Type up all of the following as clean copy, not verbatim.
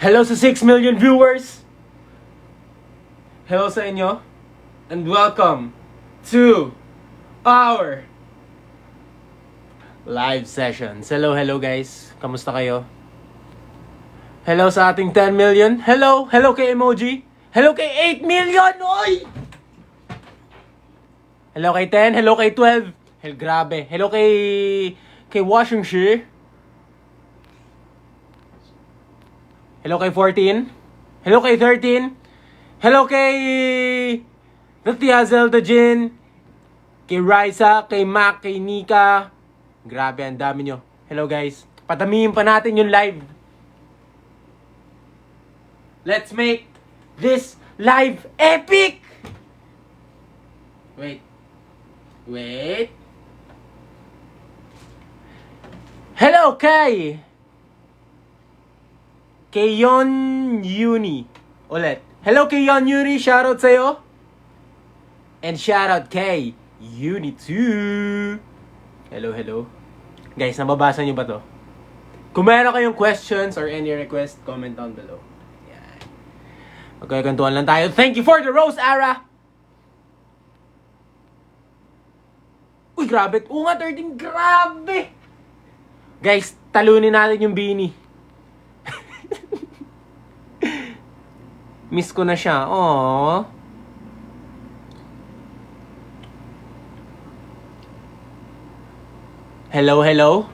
Hello sa 6 million viewers! Hello sa inyo! And welcome to our live sessions. Hello guys! Kamusta kayo? Hello sa ating 10 million. Hello! Hello kay Emoji. Hello kay 8 million! Oy! Hello kay 10. Hello kay 12. Hell, grabe. Hello kay Washington. Hello kay 14. Hello kay 13. Hello kay Natia Zelda Jin. Kay Raisa, kay Mac, kay Nika. Grabe, ang dami nyo. Hello guys. Patamihin pa natin yung live. Let's make this live epic! Wait. Hello kay Yon Uni. Ulit. Hello kay Yon Uni, shoutout sa'yo. And shoutout kay Uni 2. Hello. Guys, nababasa nyo ba to? Kung meron kayong questions or any request, comment down below. Yan. Magkakantuan lang tayo. Thank you for the rose, Ara! Uy, grabe. Oo nga, 13. Grabe! Guys, talunin natin yung Bini. Miss ko na siya. Aww. Hello?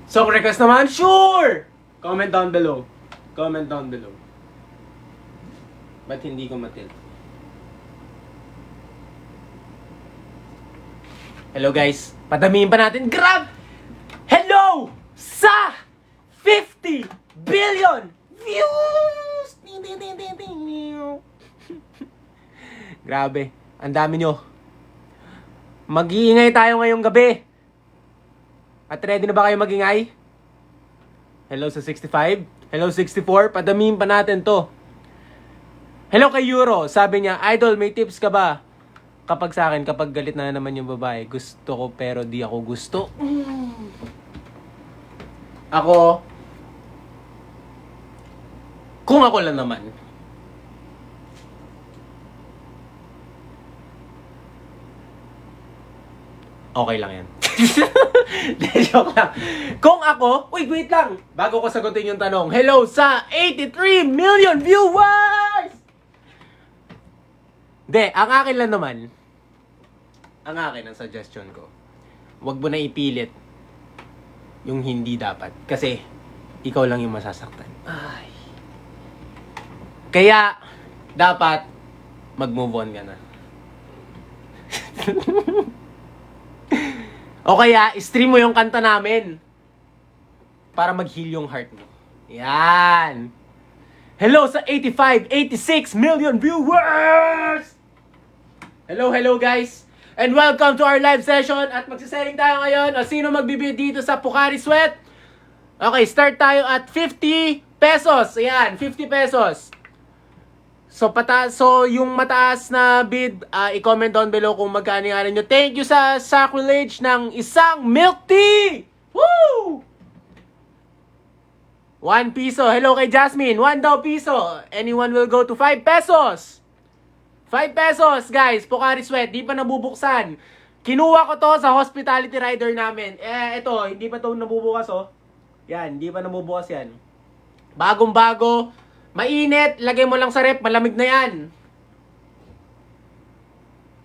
Song request naman? Sure! Comment down below. Ba't hindi ko matil? Hello guys. Padamihin pa natin. Grab! Hello! Sa 50 billion views! Grabe. Ang dami nyo. Mag-iingay tayo ngayong gabi. At ready na ba kayo mag-ingay? Hello sa 65. Hello 64. Padamihin pa natin to. Hello kay Euro. Sabi niya, Idol, may tips ka ba? Kapag sa akin, kapag galit na naman yung babae, gusto ko pero di ako gusto. Ako, kung ako lang naman, okay lang yan. Joke lang. Kung ako, wait lang. Bago ko sagutin yung tanong, hello sa 83 million viewers! Ang akin lang naman, ang suggestion ko, wag mo na ipilit yung hindi dapat. Kasi, ikaw lang yung masasaktan. Ay. Kaya, dapat, mag-move on ka na. O kaya, stream mo yung kanta namin. Para mag-heal yung heart mo. Yan. Hello sa 85, 86 million viewers! Hello guys! And welcome to our live session. At magsiselling tayo ngayon. O sino magbibid dito sa Pocari Sweat? Okay, start tayo at 50 pesos. Ayan, 50 pesos. So yung mataas na bid, i-comment down below kung magkano yung nyo. Thank you sa sacrilege ng isang milk tea! Woo! 1 piso. Hello kay Jasmine. 1 daw piso. Anyone will go to 5 pesos. 5 pesos, guys. Pocari Sweat. Di pa nabubuksan. Kinuha ko to sa hospitality rider namin. Ito. Hindi pa to nabubukas, oh. Yan. Hindi pa nabubukas yan. Bagong-bago. Mainit. Lagay mo lang sa rep. Malamig na yan.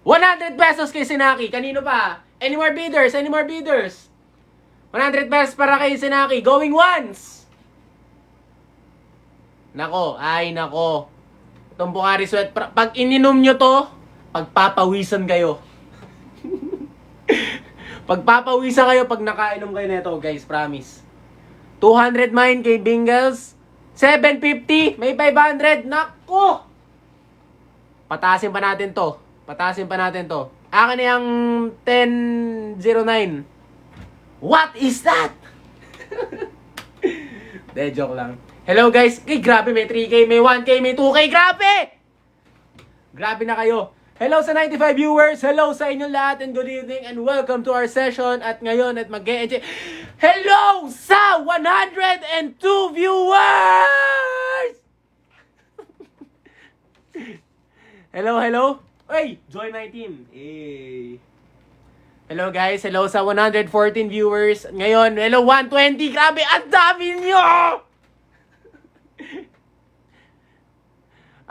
100 pesos kay Sinaki. Kanino pa? Any more bidders? 100 pesos para kay Sinaki. Going once. Nako. Itong Pocari Sweat, pag ininom nyo to, pagpapawisan kayo. Pagpapawisan kayo pag nakainom kayo nito, guys, promise. 200 mine kay Bingles. 750, may 500. Nako! Patasin pa natin to. Akin na yung 1009. What is that? Joke lang. Hello guys. Grabe, may 3K, may 1K, may 2K. Grabe na kayo. Hello sa 95 viewers. Hello sa inyong lahat and good evening and welcome to our session. At ngayon at hello sa 102 viewers! Hello, hello. Hey, join my team. Hey. Hello guys, hello sa 114 viewers. Ngayon, hello 120. Grabe, ang dami nyo!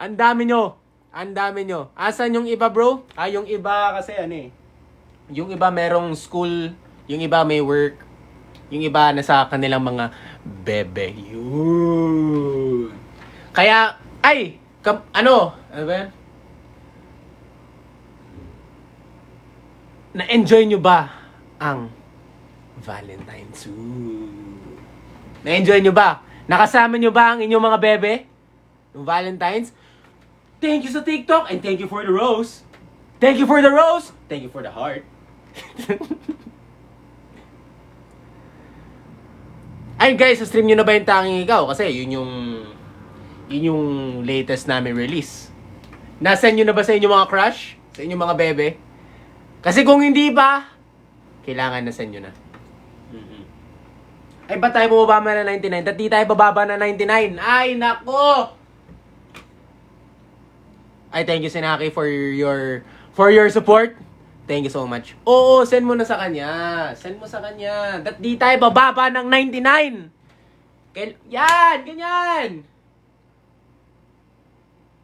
Ang dami nyo. Ang dami nyo. Asan yung iba, bro? Yung iba kasi yung iba merong school, yung iba may work, yung iba nasa kanilang mga bebe. Yun. Kaya, ano ba yan? Na-enjoy nyo ba ang Valentine's? Na-enjoy nyo ba? Nakasama nyo ba ang inyong mga bebe? Yung Valentine's? Thank you sa TikTok and thank you for the rose. Thank you for the rose. Thank you for the heart. Ay guys, sa stream nyo na ba yung Tanging Ikaw? Kasi yun yung latest namin release. Nasend nyo na ba sa inyong mga crush? Sa inyong mga bebe? Kasi kung hindi pa, kailangan na send nyo na. Ay, ba't tayo bumaba na 99? Dati tayo bababa na 99. Ay, nako! Ay, thank you, Sinaki, for your support. Thank you so much. Oo, send mo na sa kanya. Send mo sa kanya. Dati tayo bababa ng 99. Yan, ganyan.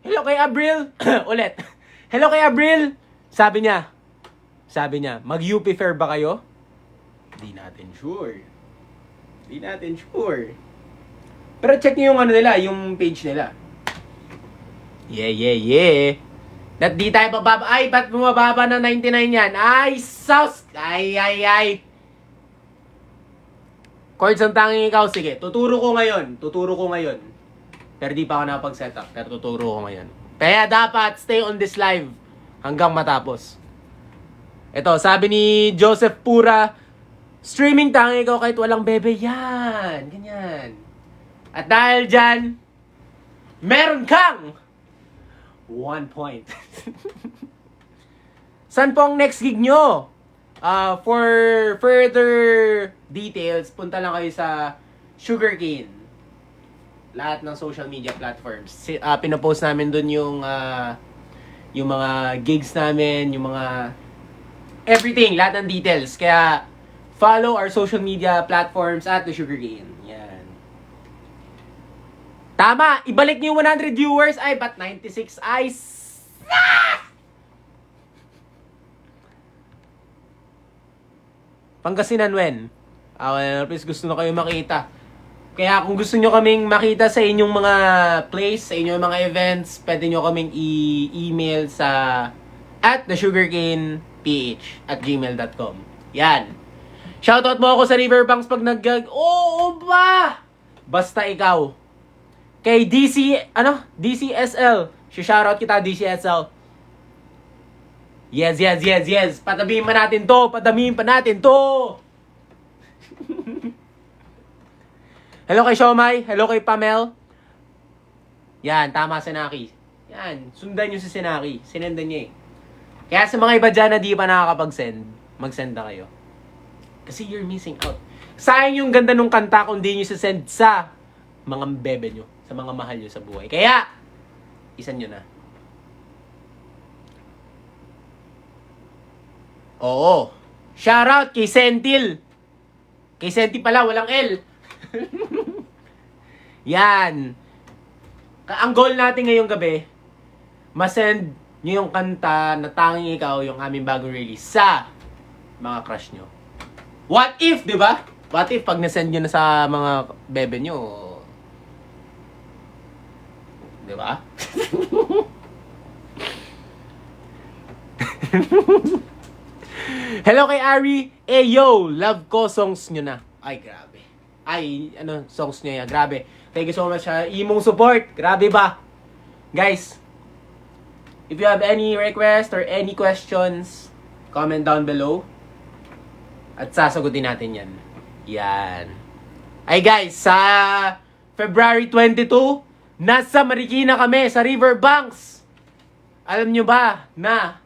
Hello kay Abril. Ulit. Hello kay Abril. Sabi niya, mag-UP Fair ba kayo? Di natin sure. Pero check niyo yung nila, yung page nila. Yeah. That di tayo bababa. Ay, ba't bumababa na 99 yan? Ay, sauce! Ay. Chords ang Tanging Ikaw. Sige, tuturo ko ngayon. Pero di pa ako nakapag-setup. Pero tuturo ko ngayon. Kaya dapat stay on this live hanggang matapos. Ito, sabi ni Joseph Pura, streaming Tanging Ikaw kahit walang bebe. Yan, ganyan. At dahil dyan, meron kang 1 point. Saan po ang next gig nyo? For further details, punta lang kayo sa Sugarcane. Lahat ng social media platforms. Pinopost namin dun yung mga gigs namin, yung mga everything, lahat ng details. Kaya, follow our social media platforms at the Sugarcane. Yan. Tama! Ibalik niyo 100 viewers. Ay, ba't 96? Ay, Pangasinan, when? Well, please, gusto na kayo makita. Kaya kung gusto nyo kaming makita sa inyong mga place, sa inyong mga events, pwede nyo kaming i-email sa @thesugarcaneph@gmail.com. Yan. Shoutout mo ako sa Riverbanks pag nag-gag. Oo ba? Basta ikaw. Kay DCSL. Shoutout kita, DCSL. Yes. Padamihin pa natin to. Hello kay Shomai. Hello kay Pamel. Yan, tama, Sinaki. Yan, sundan nyo si Sinaki. Sinendan niya eh. Kaya sa mga iba dyan na di pa nakakapag-send, mag-send na kayo. Kasi you're missing out. Sayang yung ganda nung kanta kung di nyo send sa mga bebe nyo, sa mga mahal nyo sa buhay. Kaya, isan nyo na. Oo. Shoutout kay Sentil. Kay Senti pala, walang L. Yan. Ang goal natin ngayong gabi, masend nyo yung kanta na Tanging Ikaw, yung aming bagong release sa mga crush nyo. What if, di ba? What if pag nasend nyo na sa mga bebe nyo, di ba? Hello kay Ari. Yo, love ko songs nyo na. Ay, grabe. Songs nyo yan. Grabe. Thank you so much sa imong support. Grabe ba? Guys, if you have any request or any questions, comment down below. At sasagutin natin yan. Yan. Ay guys, sa February 22, nasa Marikina kami, sa Riverbanks. Alam nyo ba na...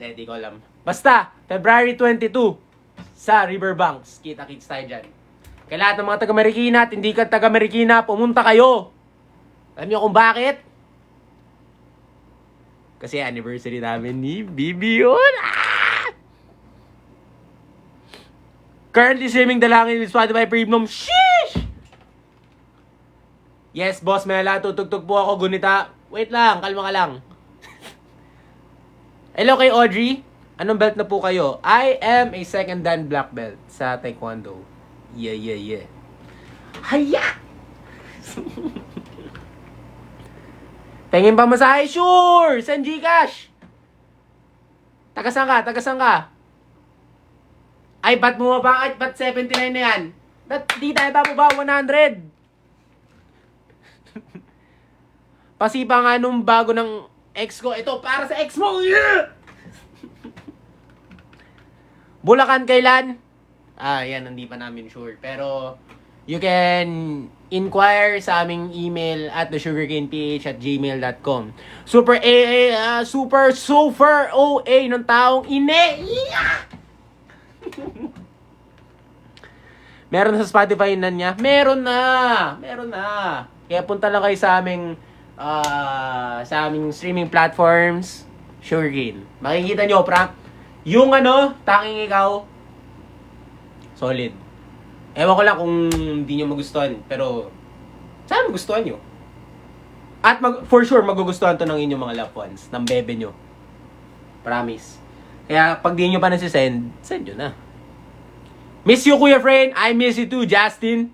Hindi ko alam. Basta, February 22, sa Riverbanks. Kita-kits tayo dyan. Kaya lahat ng mga taga-Marikina at hindi ka taga-Marikina, pumunta kayo. Alam nyo kung bakit? Kasi anniversary namin ni Bibi yun. Ah! Currently streaming Dalangin with Spotify Premium. Sheesh! Yes, boss Mela. Tutugtog po ako, gunita. Wait lang, kalma ka lang. Hello kay Audrey. Anong belt na po kayo? I am a second dan black belt sa Taekwondo. Yeah. Haya! Pengin pa masahe? Sure! Send Gcash! Tagasan ka? Ay, ba't bumaba? Ay, ba't 79 na yan? Ba't di tayo bababa 100? Pasipa nga nung bago ng ex ko. Ito, para sa ex mo! Yeah! Bulacan kailan? Yan, hindi pa namin sure. Pero, you can inquire sa aming email at thesugarcaneph@gmail.com. Super OA ng taong ine. Meron na sa Spotify na niya? Meron na. Kaya punta lang kayo sa aming streaming platforms, Sugarcane. Makikita nyo, Frank, yung tanging ikaw, solid. Ewan ko lang kung hindi nyo magustuhan, pero sana magustuhan nyo. At for sure, magugustuhan to ng inyong mga loved ones, ng bebe nyo. Promise. Kaya pag di nyo pa send nyo na. Miss you, kuya friend. I miss you too, Justin.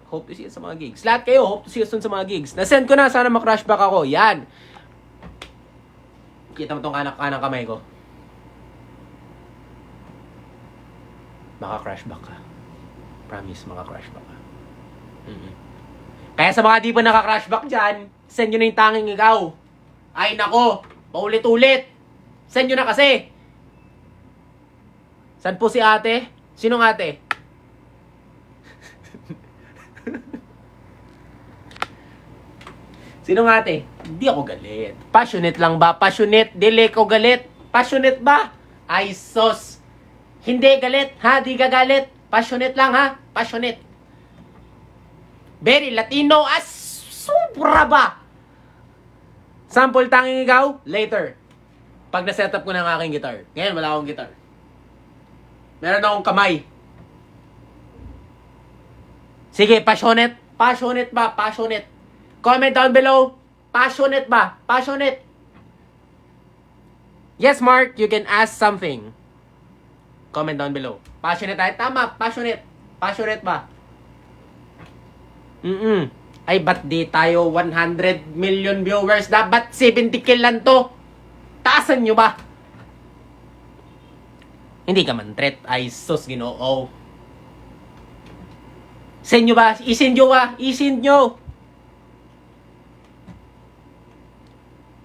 Hope to see you sa mga gigs. Lahat kayo, hope to see you sa mga gigs. Na-send ko na, sana makrush back ako. Yan. Kita mo tong kanang kamay ko. Maka-crash back ka. Promise, maka-crash back ka. Kaya sa mga di pa naka-crash back dyan, send nyo na yung tanging ikaw. Ay nako, paulit-ulit. Send nyo na kasi. Saan po si ate? Sinong ate? Sinong ate? Hindi ako galit. Passionate lang ba? Passionate? Dili ko galit. Passionate ba? Ay sos. Hindi galit, ha? Di ka galit. Passionate lang, ha? Passionate. Very Latino as sobra ba? Sample tanging ikaw? Later. Pag na-setup ko ng aking guitar. Ngayon, wala akong guitar. Meron akong kamay. Sige, passionate. Passionate ba? Passionate. Comment down below. Passionate ba? Passionate. Yes, Mark, you can ask something. Comment down below. Passionate tayo? Tama, passionate. Passionate ba? Ay, ba't di tayo 100 million viewers? Dapat 70k lang to. Taasan nyo ba? Hindi ka man threat. Ay, sus, Ginoo. Send nyo ba? Isend nyo ba? Isend nyo.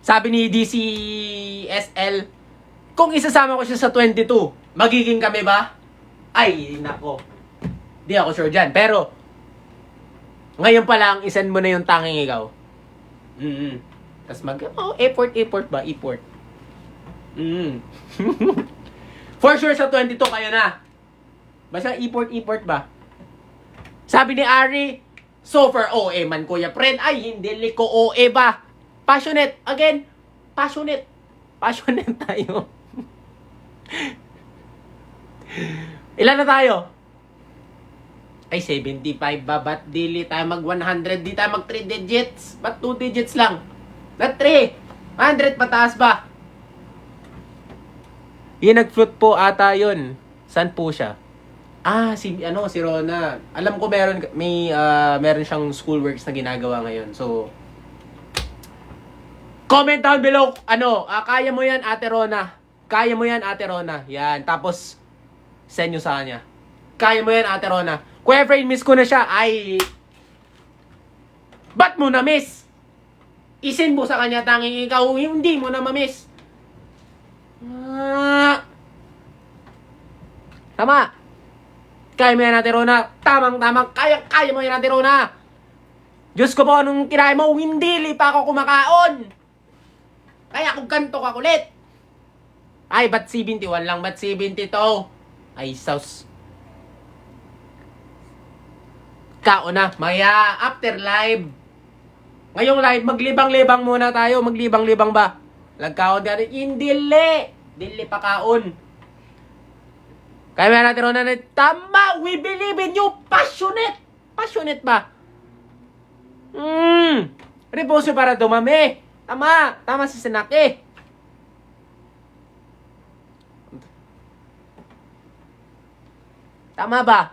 Sabi ni DCSL, kung isasama ko siya sa 22, magiging kami ba? Ay, nako. Di ako sure dyan. Pero, ngayon pa lang, isend mo na yung tanging ikaw. Tapos effort ba? Effort. For sure sa 22 kayo na. Basta effort ba? Sabi ni Ari, so far OA man kuya friend. Ay, hindi liko OA ba? Passionate. Again, passionate. Passionate tayo. Ilan na tayo? Ay, 75 ba? Ba't dili tayo mag 100? Di tayo mag 3 digits? Ba't 2 digits lang? Ba't 3? 100 pataas ba? Yung nag-float po ata yun. Saan po siya? Si Rona. Alam ko meron siyang schoolworks na ginagawa ngayon. So, comment down below. Kaya mo yan, Ate Rona. Kaya mo yan, Ate Rona. Yan. Tapos, send nyo sa kanya. Kaya mo yan, Ate Rona. Kuya friend, miss ko na siya. Ay, ba't mo na-miss? Isend mo sa kanya, tanging ikaw, hindi mo na ma-miss. Tama. Kaya mo yan, Ate Rona. Tamang-tamang. Kaya mo yan, Ate Rona. Diyos ko po, anong kinain mo? Hindi pa ako kumakaon. Kaya kung ganito ka kulit. Ay, ba't 71 lang? Ba't 72? Ay, sauce. Kao na. Maya, after live. Ngayong live, maglibang-libang muna tayo. Maglibang-libang ba? Lagkaon ka rin. Indili! Dili pa kaon. Kaya may natin na tama! We believe in you! Passionate! Passionate ba? Reposo para dumami. Tama! Tama si Sinaki. Tama ba?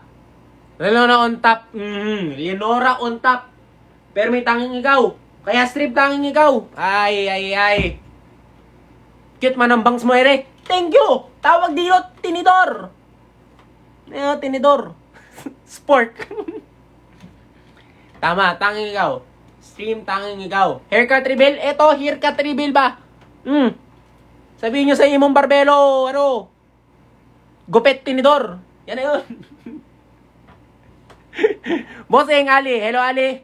Leonora on top. Leonora on top. Pero may tanging ikaw. Kaya strip tanging ikaw. Ay. Cute man ang bangs mo, ere. Thank you. Tawag dito, tinidor. Tinidor. Sport. Tama, tanging ikaw. Stream, tanging ikaw. Haircut reveal. Eto, haircut reveal ba? Sabihin nyo sa imong barbelo, gupet tinidor. Yan na yun. Bossing Ali. Hello, Ali.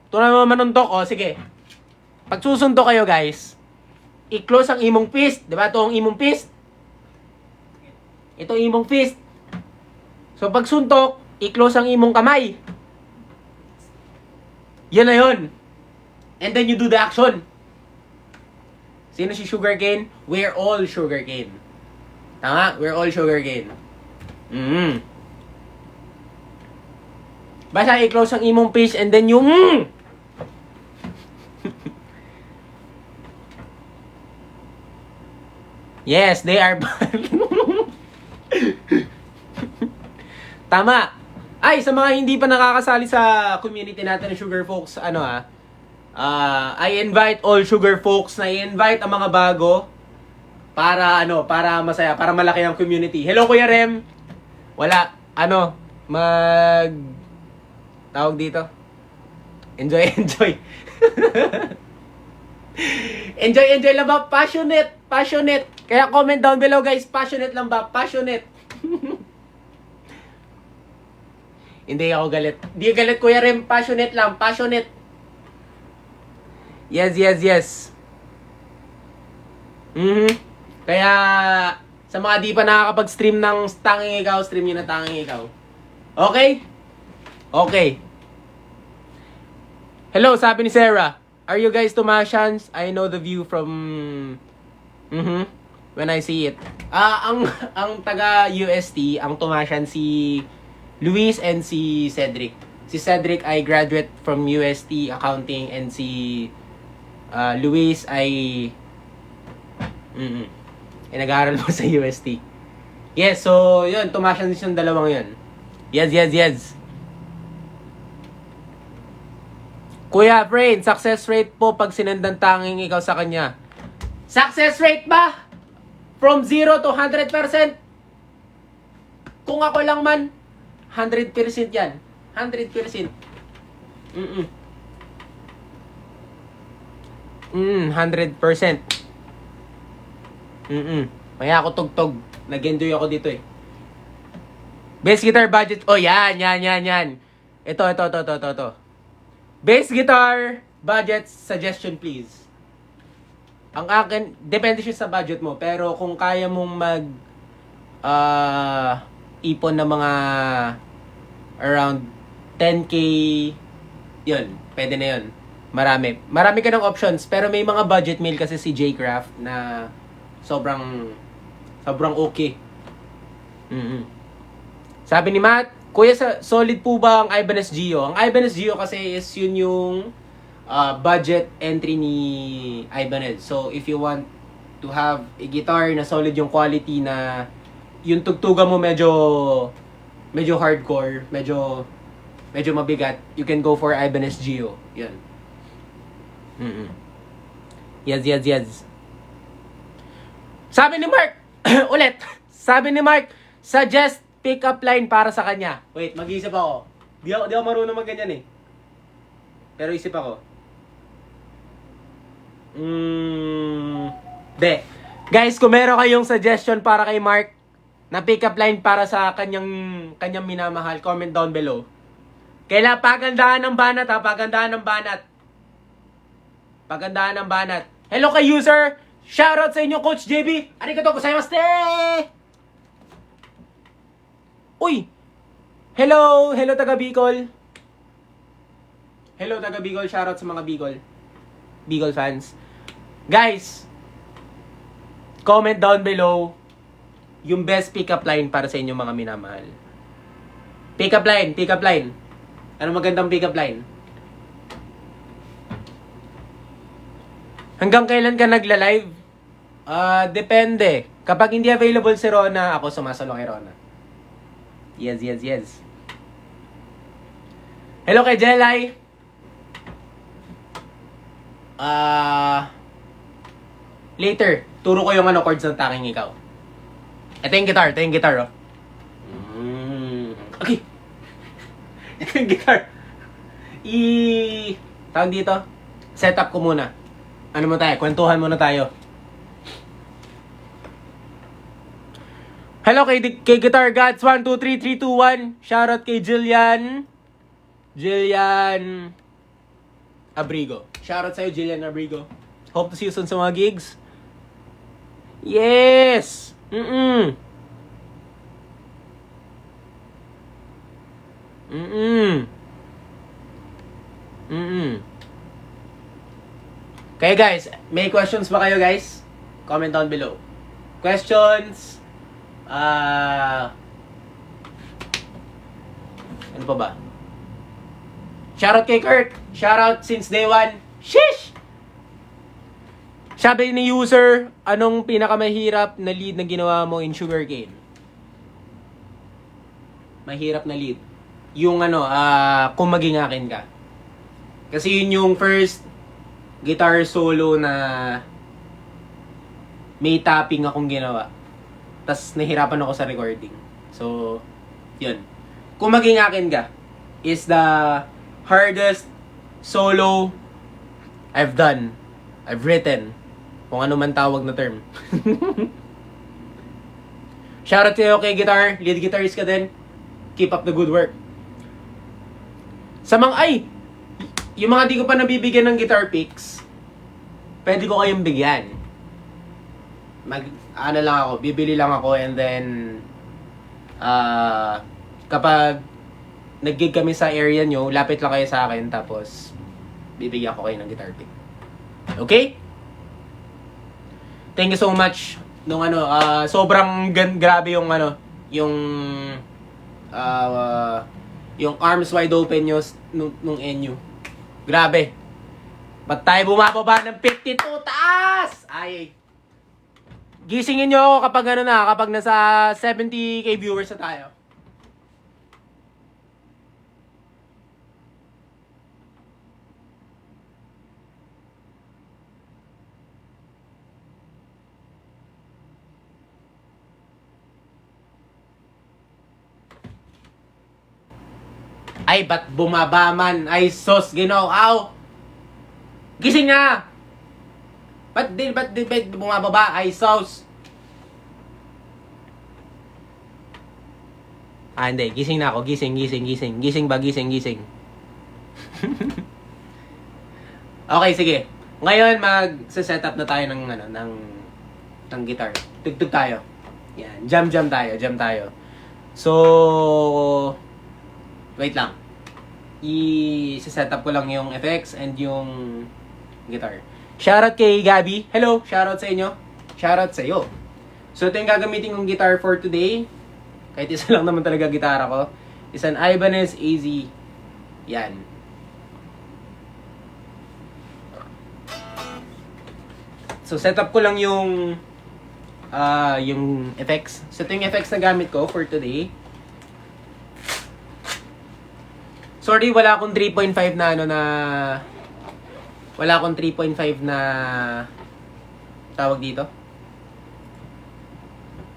Ito na manuntok. Sige. Pag susundo kayo, guys, i-close ang imong fist. Diba? Ito ang imong fist. Ito ang imong fist. So, pag suntok, i-close ang imong kamay. Yan na yun. And then you do the action. Sino si Sugarcane? We're all Sugarcane. Tama? We're all Sugarcane. Basta i-close ang imong face and then yung Yes, they are Tama. Ay, sa mga hindi pa nakakasali sa community natin ng Sugar Folks, I invite all Sugar Folks na i-invite ang mga bago para para masaya, para malaki ang community. Hello Kuya Rem. Wala, tawag dito. Enjoy. enjoy lang ba? Passionate. Kaya comment down below, guys. Passionate lang ba? Passionate. Hindi ako galit. Hindi galit, Kuya Rem. Passionate lang. Passionate. Yes. Kaya, sa mga di pa nakakapag-stream ng Tanging Ikaw, stream nyo na Tanging Ikaw. Okay? Hello, sabi ni Sarah. Are you guys Tomasians? I know the view from when I see it. Ang taga UST, ang Tomasian si Luis and si Cedric. Si Cedric ay graduate from UST Accounting and si Luis ay nag-aaral mo sa UST. Yes, so yun, Tomasian yung dalawang yun. Yes. Kuya, friend, success rate po pag sinendan Tanging Ikaw sa kanya. Success rate ba? From 0 to 100%? Kung ako lang man, 100% yan. 100%. 100%. Maya ako tugtog. Nag-enjoy ako dito eh. Bass guitar budget. Oh, yan. Ito. Bass guitar budget suggestion please. Ang akin, depende siya sa budget mo. Pero kung kaya mong ipon na mga around 10K, yun, pwede na yun. Marami ka ng options. Pero may mga budget meal kasi si J-Craft na sobrang okay. Sabi ni Matt, Kuya, solid po ba ang Ibanez Gio? Ang Ibanez Gio kasi is yun yung budget entry ni Ibanez. So, if you want to have a guitar na solid yung quality na yung tugtugan mo medyo hardcore, medyo mabigat, you can go for Ibanez Gio. Yan. Yes. Sabi ni Mark, ulit. Sabi ni Mark, suggest pick-up line para sa kanya. Wait, mag-isip ako. Di ako marunong mag-ganyan eh. Pero isip ako. Guys, kung meron kayong suggestion para kay Mark na pick-up line para sa kanyang minamahal, comment down below. Kailangan pagandahan ng banat ha, pagandahan ng banat. Hello kay user. Shoutout sa inyo, Coach JB. Arigatou gozaimasu. Uy! Hello taga Bicol. Hello, taga Bicol. Shoutout sa mga Bicol fans. Guys, comment down below yung best pick-up line para sa inyong mga minamahal. Pick-up line. Ano magandang pick-up line? Hanggang kailan ka nagla-live? Depende. Kapag hindi available si Rona, ako sumasalo kay Rona. Yes. Hello kay Jelay. Later, turo ko yung chords ng Taking Ikaw. Ito yung guitar, oh. Okay. Ito yung guitar. Tawag dito, setup ko muna. Ano mo tayo? Kwentuhan muna tayo. Hello kay Guitar Gods 1, 2, 3, 3, 2, 1. Shoutout kay Jillian Abrigo. Shoutout sa'yo, Jillian Abrigo. Hope to see you soon sa mga gigs. Yes! Kaya guys, may questions ba kayo guys? Comment down below. Questions? Ano pa ba? Shoutout kay Kurt. Shoutout since day 1. Sheesh! Sabi ni user, anong pinakamahirap na lead na ginawa mo in Sugarcane? Mahirap na lead. Yung kung maging akin ka. Kasi yun yung first guitar solo na may tapping akong ginawa. Tas nahirapan ako sa recording. So, yun. Kung maging akin ka is the hardest solo I've done. I've written. Kung ano man tawag na term. Shoutout sa'yo kay guitar. Lead guitarist ka din. Keep up the good work. Sa mga, yung mga di ko pa nabibigyan ng guitar picks, pwede ko kayong bigyan. Bibili lang ako and then, kapag nag-gig kami sa area nyo, lapit lang kayo sa akin, tapos, bibigyan ko kayo ng guitar pick. Okay? Thank you so much. Sobrang grabe yung yung arms wide open nyo nung NU. Grabe. Ba't tayo bumababa ng 52 taas? Ay. Gisingin nyo ako kapag nasa 70k viewers na tayo. Ay, ba't bumaba man? Ay, sos, Ginoo. Gising na! Ba't bumababa? Ay, sos. Hindi. Gising na ako. Gising. Gising. Okay, sige. Ngayon, mag-set up na tayo ng guitar. Tugtog tayo. Yan. Jam tayo. So, wait lang. I-set up ko lang yung effects and yung guitar. Shoutout kay Gabby. Hello, shoutout sa inyo. Shoutout sa iyo. So, ito yung gagamitin kong guitar for today. Kahit isa lang naman talaga gitara ko. Is an Ibanez AZ. Yan. So, set up ko lang yung effects. So, ito yung effects na gamit ko for today. Sorry, wala akong 3.5 wala akong 3.5 na tawag dito.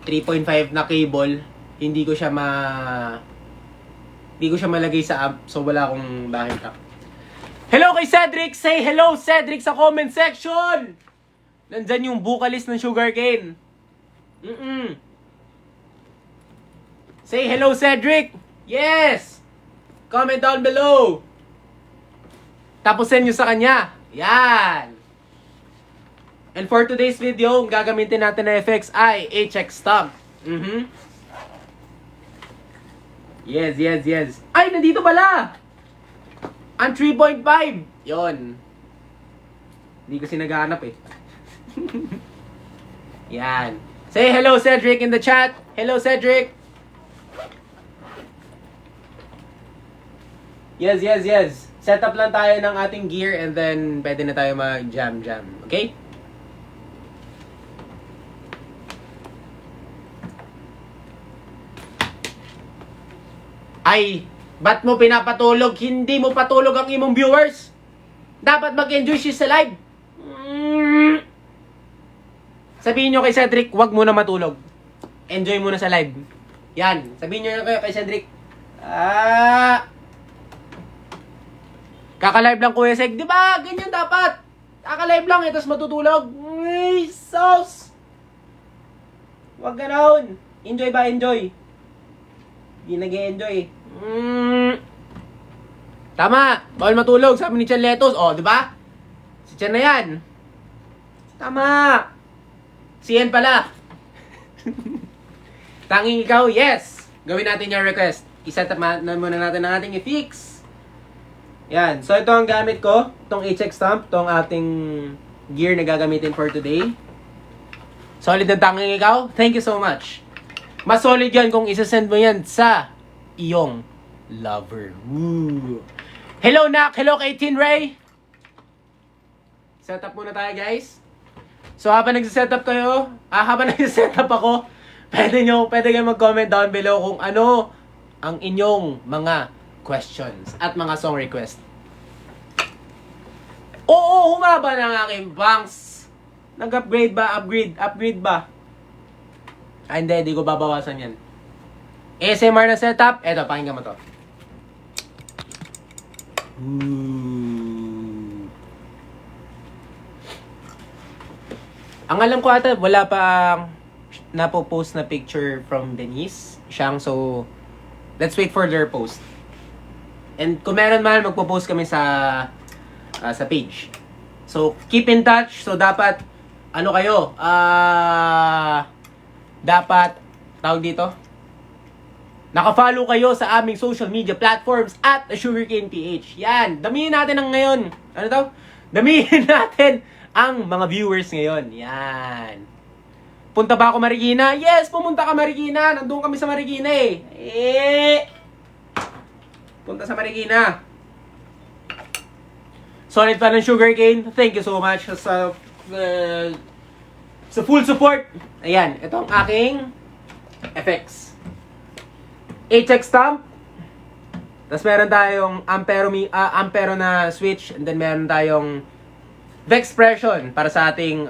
3.5 na cable. Hindi ko siya malagay sa amp, so wala akong backing up. Hello kay Cedric! Say hello, Cedric, sa comment section! Nandyan yung vocalist ng Sugarcane. Say hello, Cedric! Yes! Comment down below. Tapos send nyo sa kanya. Yan. And for today's video, gagamitin natin na effects ay HX Stomp. Yes. Ay, nandito pala. Ang 3.5. Yon. Hindi ko sinaganap eh. Yan. Say hello, Cedric, in the chat. Hello, Cedric. Yes. Set up lang tayo ng ating gear and then pwede na tayo mag-jam. Okay? Ay, ba't mo pinapatulog? Hindi mo patulog ang imong viewers. Dapat mag-enjoy siya sa live. Sabihin nyo kay Cedric, wag muna matulog. Enjoy muna sa live. Yan. Sabihin nyo kayo kay Cedric. Kaka-live lang Kuya Seg. Di ba? Ganyan dapat. Kaka-live lang, tapos matutulog. Ay, sauce. Wag ganoon. Enjoy ba? Enjoy. Hindi nag-enjoy. Tama. Bawal matulog. Sabi ni Chan Letos. O, di ba? Si Chan na yan. Tama. Si Yen pala. Tanging ikaw, yes. Gawin natin yung request. Iset up na muna natin ang ating i-fix. Yan. So, ito ang gamit ko. Itong HX stamp. Itong ating gear na gagamitin for today. Solid na tanging ikaw. Thank you so much. Mas solid yan kung isasend mo yan sa iyong lover. Woo. Hello, Nak. Hello kay Tin Ray. Set up muna tayo, guys. So, habang nagsiset-up kayo, habang nagsiset-up ako, pwede kayo mag-comment down below kung ano ang inyong mga questions at mga song request. Oo, humaba na ang aking banks. Nag-upgrade ba? Upgrade ba? Hindi ko babawasan yan. ASMR na setup. Eto, pakinggan mo to. Ang alam ko ata, wala pang napopost na picture from Denise Xiang. So, let's wait for their post. And kung meron man, magpo-post kami sa page. So, keep in touch. So, dapat, dapat, tawag dito, naka-follow kayo sa aming social media platforms at Sugarcane PH. Yan. Damihin natin ang ngayon. Ano to? Damihin natin ang mga viewers ngayon. Yan. Punta ba ako Marikina? Yes, pumunta ka Marikina. Nandun kami sa Marikina eh. Punta sa Marikina. Solid pa ng Sugarcane. Thank you so much sa full support. Ayan, ito ang aking FX. HX stamp. Tapos meron tayong Ampero na switch. And then meron tayong Vexpression para sa ating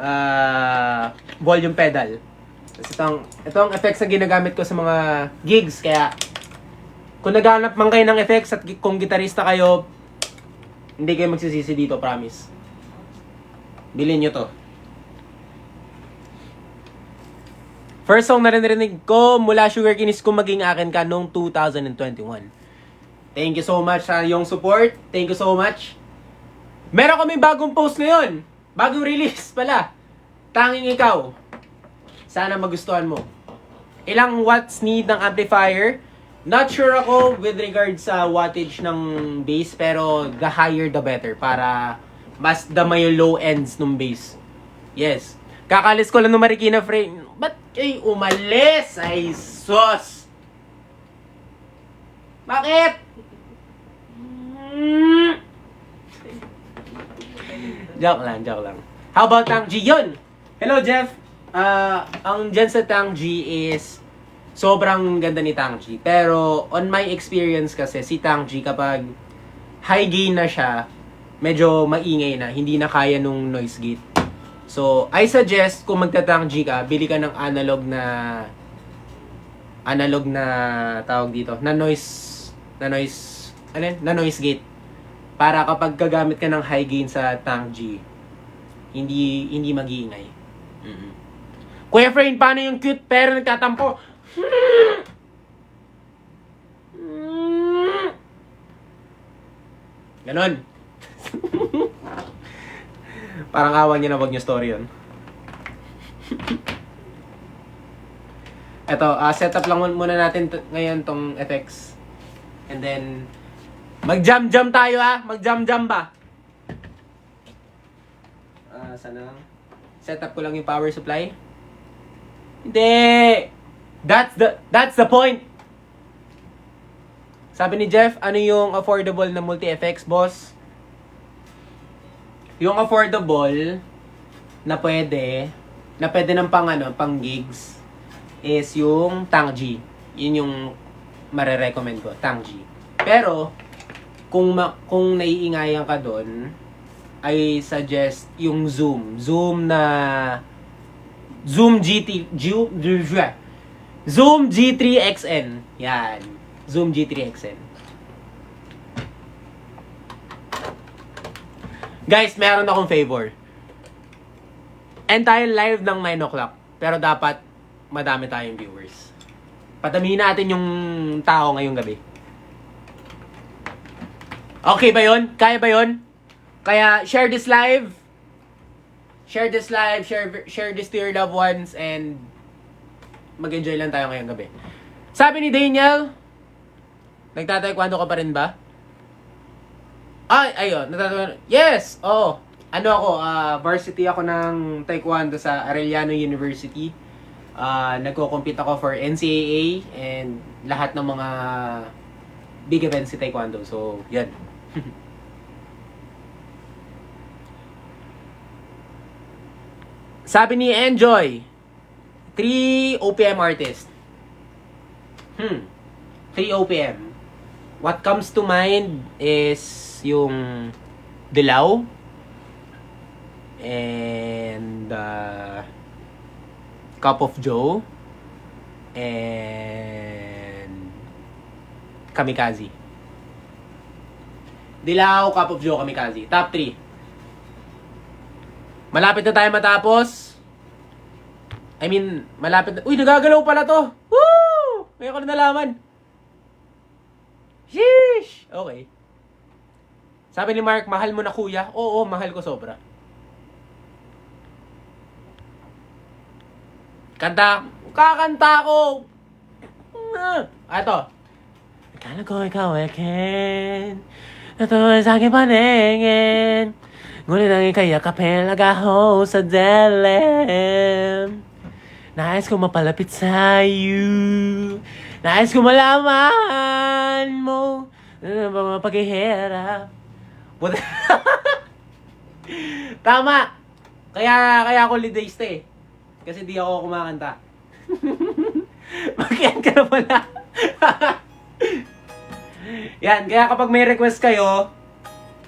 volume pedal. Tapos itong effects na ginagamit ko sa mga gigs. Kaya kung naghanap man kayo ng effects at kung gitarista kayo, hindi kayo magsisisi dito, promise. Bilhin nyo to. First song na narinig ko mula Sugarcane is Kung Maging Akin Ka noong 2021. Thank you so much sa iyong support. Thank you so much. Meron kami bagong post ngayon. Bagong release pala. Tanging Ikaw. Sana magustuhan mo. Ilang watts need ng amplifier? Not sure ako with regards sa wattage ng bass, pero the higher the better para mas damay yung low ends ng bass. Yes. Kakalis ko lang ng Marikina frame. Ba't kayo umalis? Ay, sus! Bakit? Joke lang. How about Tang G? Yun! Hello, Jeff! Ang dyan sa Tang G is sobrang ganda ni Tang G. Pero, on my experience kasi, si Tang G kapag high gain na siya, medyo maingay na. Hindi na kaya nung noise gate. So, I suggest kung magta-Tang G ka, bili ka ng analog na tawag dito, na noise gate. Para kapag gagamit ka ng high gain sa Tang G, hindi mag-iingay. Kuya Frain, paano yung cute pero nagtatampo? Ganon. Parang awan niya na wag niyo story yun. Eto, setup lang muna natin ngayon tong effects. And then, Mag-jam-jam tayo mag-jam-jam ba? Sana set up ko lang yung power supply. Hindi! That's the point! Sabi ni Jeff, ano yung affordable na multi-effects, boss? Yung affordable na pwede ng pang gigs is yung Tang-G. Yun yung mare-recommend ko, Tang-G. Pero kung naiingayan ka doon, I suggest yung Zoom G3XN. Yan. Zoom G3XN. Guys, meron akong favor. Entire live ng 9 o'clock. Pero dapat madami tayong viewers. Padamihin natin yung tao ngayong gabi. Okay ba yun? Kaya ba yun? Kaya share this live. Share this to your loved ones and mag-enjoy lang tayo ngayong gabi. Sabi ni Daniel, nagtataekwondo ka pa rin ba? Ayun. Yes! Ano ako, varsity ako ng taekwondo sa Arellano University. Nagko-compete ako for NCAA and lahat ng mga big events si taekwondo. So, yan. Sabi ni Enjoy, 3 OPM artist. 3 OPM. What comes to mind is yung Dilaw and Cup of Joe and Kamikaze. Dilaw, Cup of Joe, Kamikaze. Top 3. Malapit na tayo matapos. Malapit na. Uy, nagagalaw pala to. Woo! Ngayon ko na nalaman. Sheesh! Okay. Sabi ni Mark, mahal mo na kuya? Oo, mahal ko sobra. Kakanta ko. Ito. Akala ko ikaw ken. Ito sa aking paningin. Ngunit ang ikayakapin nagaho sa dilim. Nais ko mapalapit sa'yo. Nais ko malaman mo na mapaghihirap. Tama! Kaya ako holidays to eh. Kasi di ako kumakanta. Mag-end ka na pala. Yan, kaya kapag may request kayo,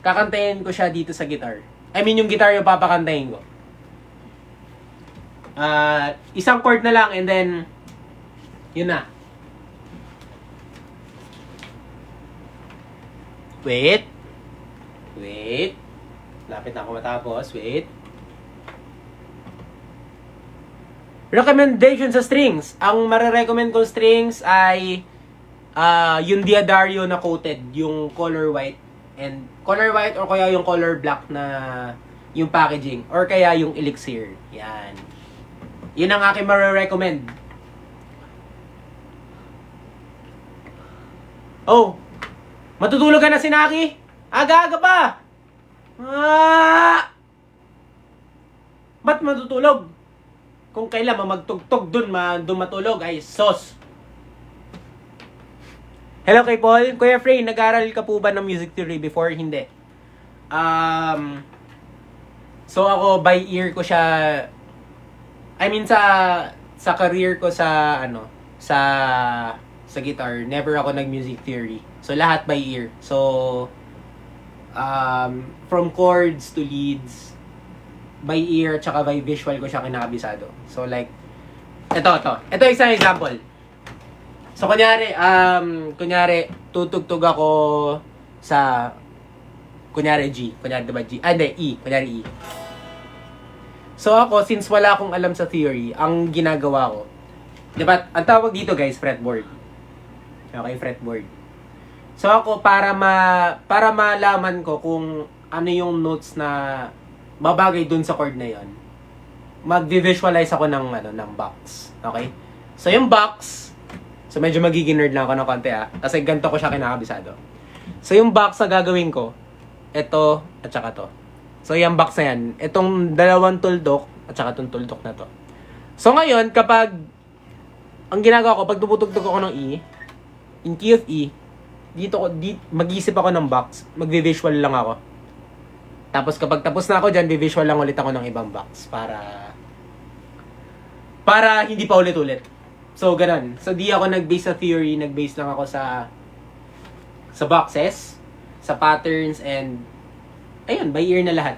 kakantayin ko siya dito sa guitar. Yung guitar yung papakantayin ko. Isang chord na lang and then yun na. Wait. Lapit na ako matapos. Wait. Recommendation sa strings. Ang marirecommend kong strings ay yung Diadario na coated, yung color white. And color white or kaya yung color black na yung packaging. Or kaya yung elixir. Yan. Yun ang aking marirecommend. Oh! Matutulog ka na, Sinaki? Aga-aga pa! Ba't matutulog? Kung kailan magtugtog dun matulog ay sos. Hello kay Paul. Kuya Frey, nag-aral ka po ba ng music theory before? Hindi. So ako by ear ko siya. Sa career ko sa guitar, never ako nag-music theory. So lahat by ear. So from chords to leads, by ear tsaka by visual ko siya kinakabisado. So like ito isang example. So kunyari tutugtog ako sa G, kunyari diba G? E, kunyari E. So ako, since wala akong alam sa theory, ang ginagawa ko, diba, ang tawag dito guys, fretboard. Okay, fretboard. So ako, para malaman ko kung ano yung notes na babagay dun sa chord na yon, mag-visualize ako ng box. Okay? So yung box, so medyo magiging nerd lang ako ng konti kasi ganito ko siya kinakabisado. So, yung box na gagawin ko, ito, at saka to. So, yung box na yan, itong dalawang tuldok, at saka itong tuldok na to. So, ngayon, kapag, ang ginagawa ko, pag tumutugtog ako ng E, in key of E, mag-iisip ako ng box, mag-visual lang ako. Tapos, kapag tapos na ako dyan, visual lang ulit ako ng ibang box, para hindi pa ulit-ulit. So, ganun. So, di ako nag-base sa theory, nag-base lang ako sa boxes, sa patterns, and ayun, by ear na lahat.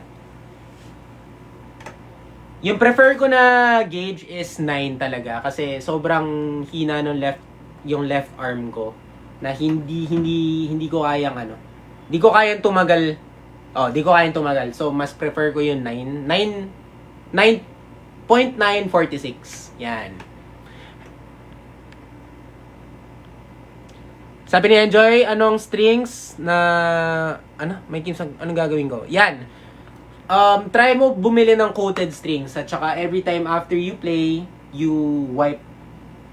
Yung prefer ko na gauge is 9 talaga kasi sobrang hina ng yung left arm ko na hindi ko kayang hindi ko kayang tumagal. Di ko kayang tumagal. So mas prefer ko yung 9.946. Yan. Sabi ni Enjoy, anong strings na anong gagawin ko? Yan. Try mo bumili ng coated strings at saka every time after you play, you wipe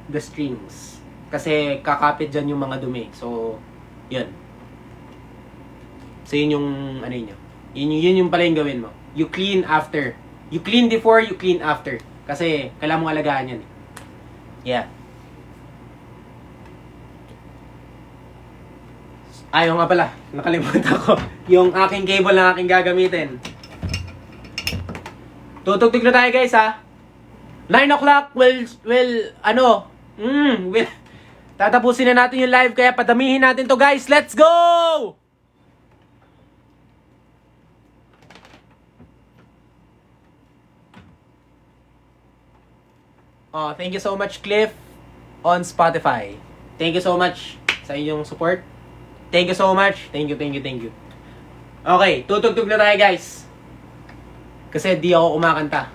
the strings. Kasi kakapit dyan yung mga dumi. So, yun. So, yun yung nyo. Yun yung pala yung gawin mo. You clean after. You clean before, you clean after. Kasi, kailangan mong alagaan yan. Yeah. Ayaw nga pala, nakalimutan ko. Yung aking cable na aking gagamitin. Tutugtog na tayo guys ha. 9 o'clock tatapusin na natin yung live kaya padamihin natin to guys. Let's go! Thank you so much Cliff on Spotify. Thank you so much sa inyong support. Thank you so much. Thank you. Okay, tutugtog na tayo guys. Kasi di ako kumakanta.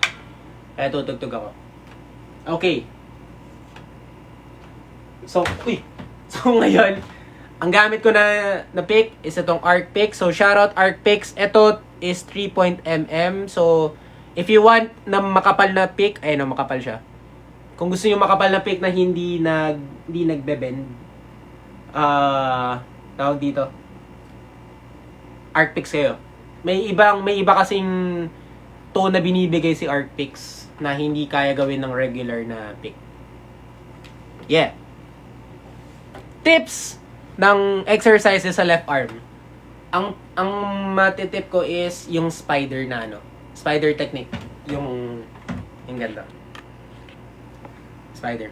Kaya tutugtog ako. Okay. So ngayon, ang gamit ko na pick is itong Arc Pick. So shoutout Arc Picks. Ito is 3.mm. So if you want na makapal na pick, ayun makapal siya. Kung gusto niyo makapal na pick na hindi nagbe-bend, tawag dito, Arc Picks kayo. May iba kasing tone na binibigay si Arc Picks na hindi kaya gawin ng regular na pick. Yeah. Tips ng exercises sa left arm. Ang matitip ko is yung spider spider technique. Yung ganda. Spider.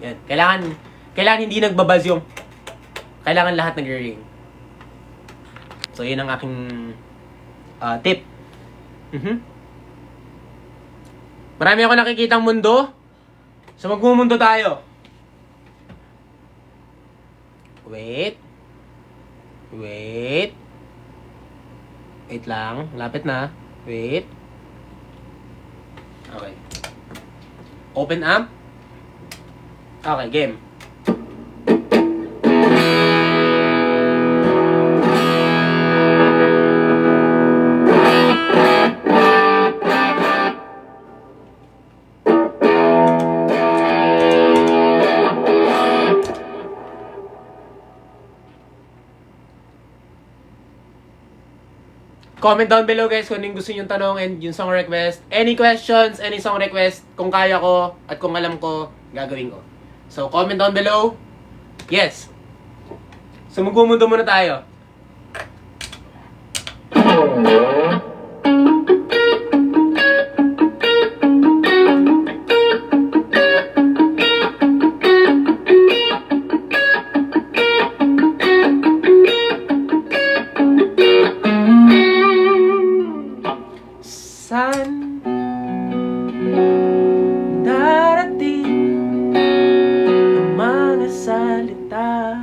Yan. Kailangan hindi nagbabuzz yung kailangan lahat nagre-ring. So, yun ang aking tip. Marami ako nakikitang mundo. So, magmumundo tayo. Wait lang. Lapit na. Wait. Okay. Open amp. Okay, game. Comment down below guys kung anong gusto nyo tanong and yung song request. Any questions, any song request, kung kaya ko at kung alam ko, gagawin ko. So, comment down below. Yes. So, magmumundo muna tayo. San darating ang mga salita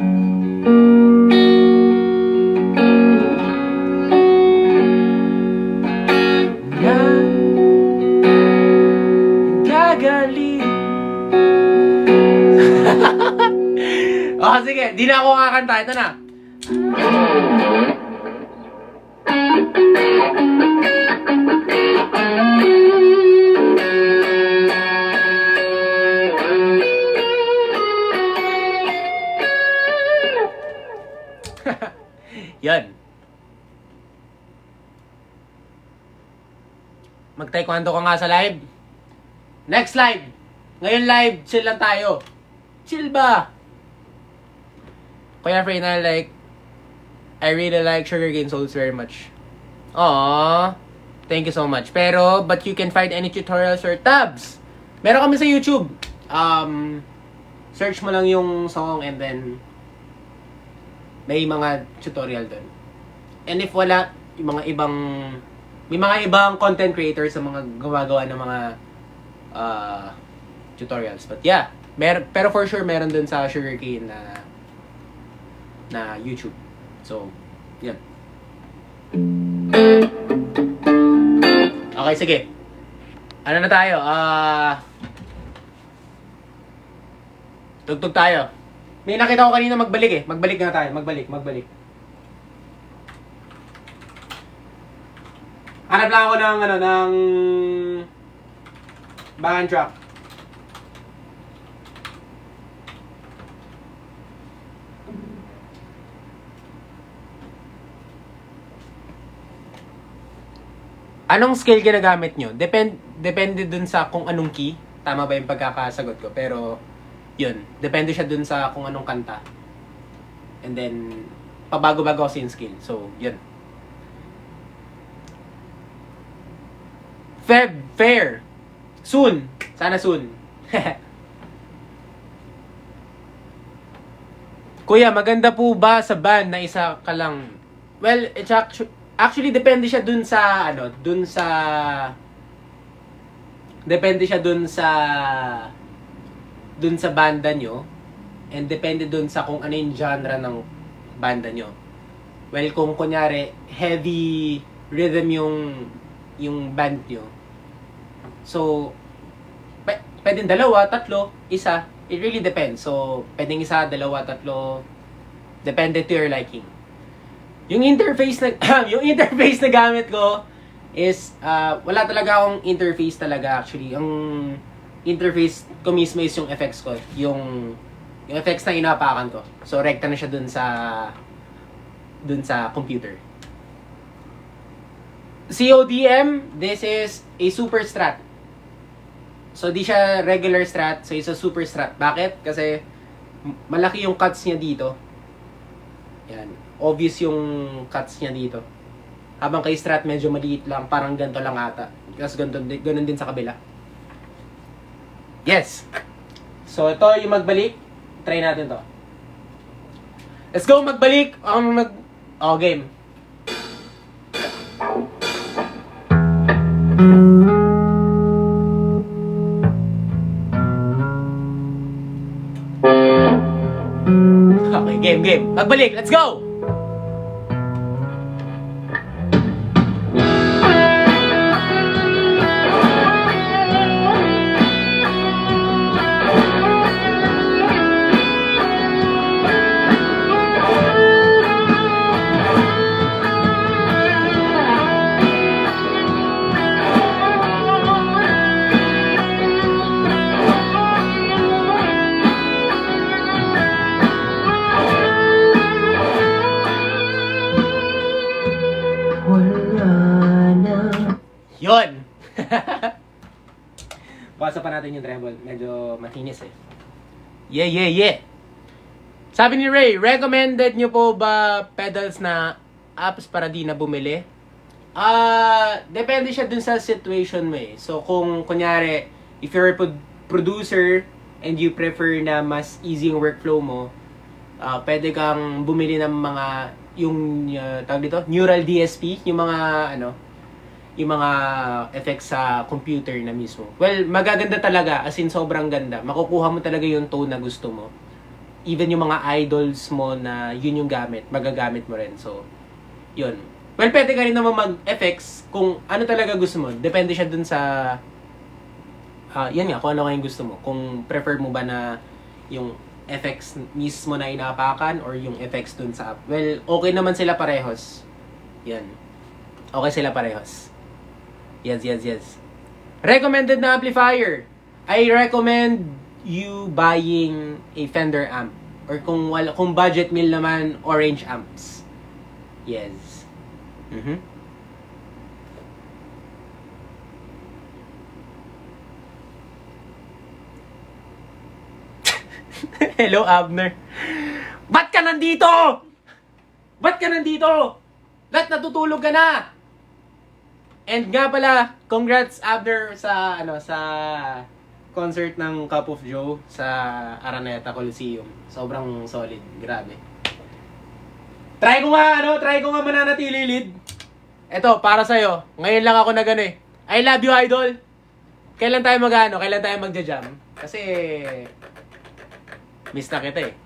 na gagaling. Sige, di na ako kakanta. Ito na. Yan. Mag-taekwondo ka nga sa live. Next live. Ngayon live, chill lang tayo. Chill ba? Kuya Freyna, I really like Sugarcane Souls very much. Aww. Thank you so much. But you can find any tutorials or tabs. Meron kami sa YouTube. Search mo lang yung song and then may mga tutorial doon. And if wala, may mga ibang content creators sa mga gumagawa ng mga tutorials. But yeah, pero for sure meron doon sa Sugarcane na YouTube. So, yan. Okay, sige. Ano na tayo? Tugtog tayo. May nakita ko kanina magbalik eh. Magbalik nga tayo. Magbalik. Hanap lang ako ng backing track. Anong scale ginagamit nyo? Depende dun sa kung anong key. Tama ba yung pagkakasagot ko? Pero, yun. Depende siya dun sa kung anong kanta. And then, pabago-bago kasi yung scale. So, yun. Fair. Soon. Sana soon. Kuya, maganda po ba sa band na isa ka lang? Well, it's actually depende siya dun sa banda nyo, and depende dun sa kung ano yung genre ng banda nyo. Well, kung kunyari heavy rhythm yung band nyo, so pwedeng dalawa, tatlo, isa, it really depends. So pwedeng isa, dalawa, tatlo, depende to your liking. Yung interface na gamit ko is wala talaga akong interface talaga actually. Ang interface ko mismo is yung effects ko, yung effects na inapakan ko. So rekta na siya dun sa computer. CODM, this is a super strat. So di siya regular strat, so it's a super strat. Bakit? Kasi malaki yung cuts niya dito. Yan. Obvious yung cuts niya dito. Habang kay strat medyo maliit lang, parang ganito lang ata. Kasi ganun din sa kabila. Yes. So ito yung magbalik. Try natin to. Let's go magbalik. Game. Okay, game. Magbalik. Let's go. Yun! Pasa pa natin yung treble. Medyo matinis eh. Yeah. Sabi ni Ray, recommended nyo po ba pedals na apps para di na bumili? Depende siya dun sa situation mo eh. So kung kunyari, if you're a producer and you prefer na mas easy yung workflow mo, pwede kang bumili ng mga tawag dito, Neural DSP, yung mga effects sa computer na mismo. Well, magaganda talaga, as in sobrang ganda. Makukuha mo talaga yung tone na gusto mo. Even yung mga idols mo na yun yung magagamit mo rin. So, yun. Well, pwede ka rin naman mag-effects kung ano talaga gusto mo. Depende siya dun sa, yan nga, kung ano yung gusto mo. Kung prefer mo ba na yung effects mismo na inapakan or yung effects dun sa app. Well, okay naman sila parehos. Yan. Okay sila parehos. Yes. Recommended na amplifier. I recommend you buying a Fender amp. Or kung budget meal naman, orange amps. Yes. Hello, Abner. Ba't ka nandito? Ba't ka nandito? Ba't natutulog ka na? And nga pala, congrats Abner sa sa concert ng Cup of Joe sa Araneta Coliseum. Sobrang solid, grabe. Try ko nga mananatili lead. Eto, para sa'yo. Ngayon lang ako I love you, idol. Kailan tayo kailan tayo magja-jam? Kasi miss na kita eh.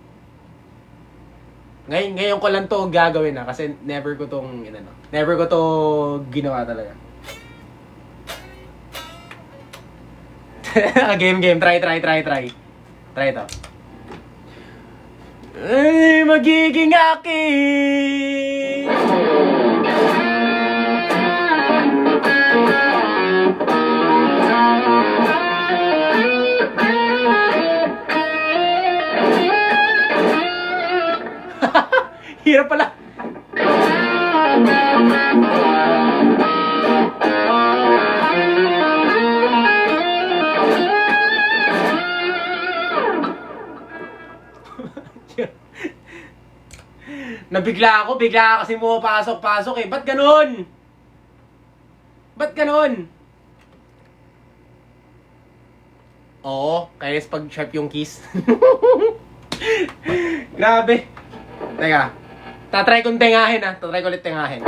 Ngayon ko lang to gagawin kasi never ko to ginawa talaga. Game, try. Try to. Ay, magiging akin. Hirap pala. Nabigla ako kasi pumapasok eh. Ba't ganun? Oo, kaya pag sharp yung keys. Grabe. Teka, tatry kong tengahin Tatry ko ulit tengahin.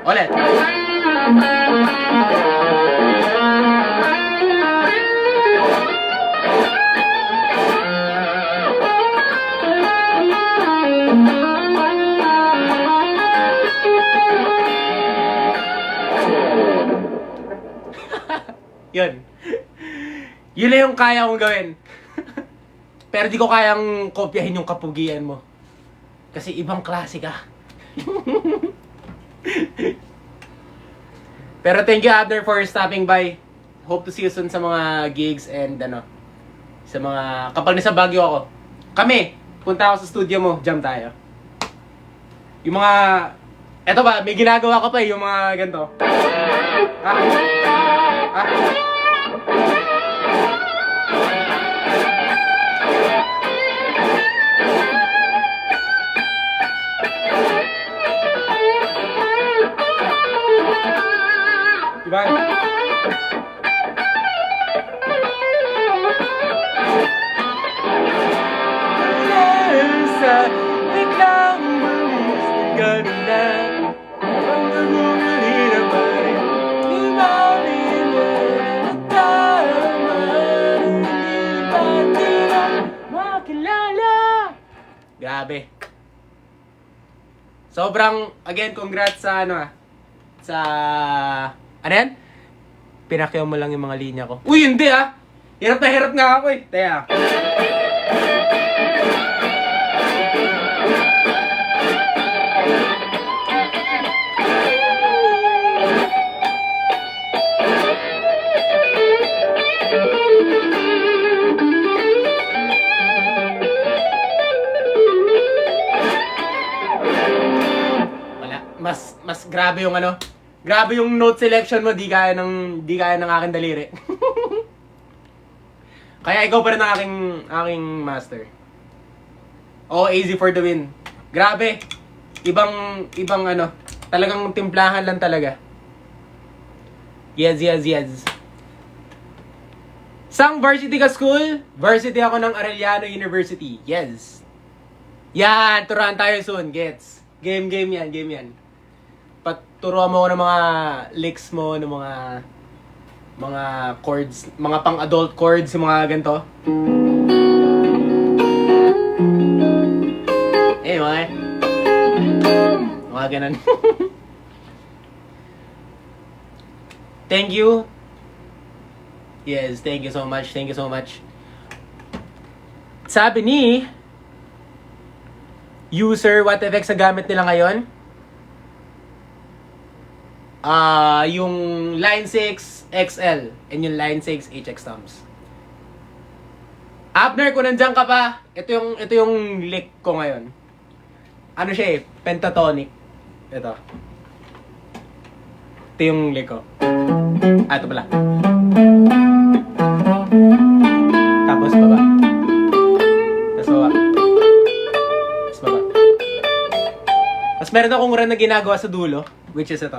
Ulit. Yun na yung kaya kong gawin. Pero di ko kayang kopyahin yung kapugian mo. Kasi ibang klase ka. Pero thank you Abner for stopping by. Hope to see you soon sa mga gigs and sa mga kapag nasa Baguio ako. Punta ako sa studio mo, jam tayo. Yung mga eto ba, may ginagawa ko pa yung mga ganito. Diba? Grabe. Sobrang, again, congrats sa sa ano yan? Pinakyaw mo lang yung mga linya ko. Uy, hindi Hirap na hirap nga ako eh. Teka. Wala. Mas grabe yung grabe yung note selection mo, di kaya ng aking daliri. Kaya ikaw pa rin ang aking master. Oh, easy for the win. Grabe. Ibang talagang timplahan lang talaga. Yes. Sang varsity ka school? Varsity ako ng Arellano University. Yes. Yan, turuan tayo soon, gets. Game yan. Turuan mo ako ng mga licks mo, ng mga chords, mga pang-adult chords, yung mga ganito. Mga ganun. Thank you. Yes, thank you so much. Thank you so much. Sabi ni user, what effects na gamit nila ngayon? Yung Line 6 XL and yung Line 6 HX Thumbs. Abner, kung nandiyan ka pa, ito yung lick ko ngayon. Ano siya pentatonic. Ito yung lick ko. Ito pala. Tapos baba. Tapos baba. Tapos baba. Tapos meron akong run na ginagawa sa dulo, which is ito.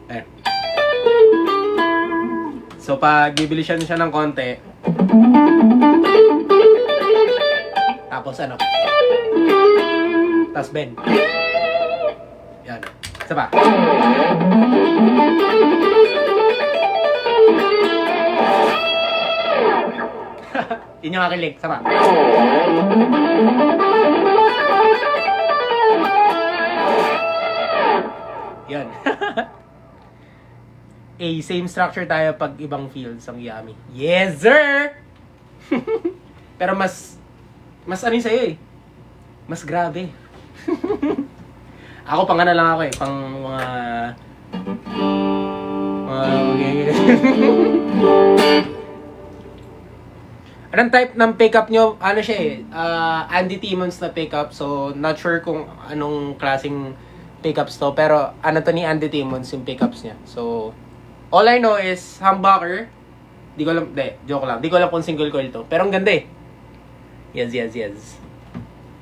Ayan. So pag bibilisan siya ng konti, tapos ano? Tapos bend. Yan. Isa pa. Yun yung aking link. Isa pa. Yan. Same structure tayo pag ibang fields ang Yummy. Yes, sir! Pero mas ano yun sa'yo mas grabe. Ako pang ano lang ako pang mga anong type ng pickup nyo? Ano siya Andy Timmons na pickup. So, not sure kung anong klaseng pickups to. Pero, ano to ni Andy Timmons yung pickups niya. So, all I know is humbucker. Di ko alam, joke lang. Di ko alam kung single coil to. Pero ang ganda Yes.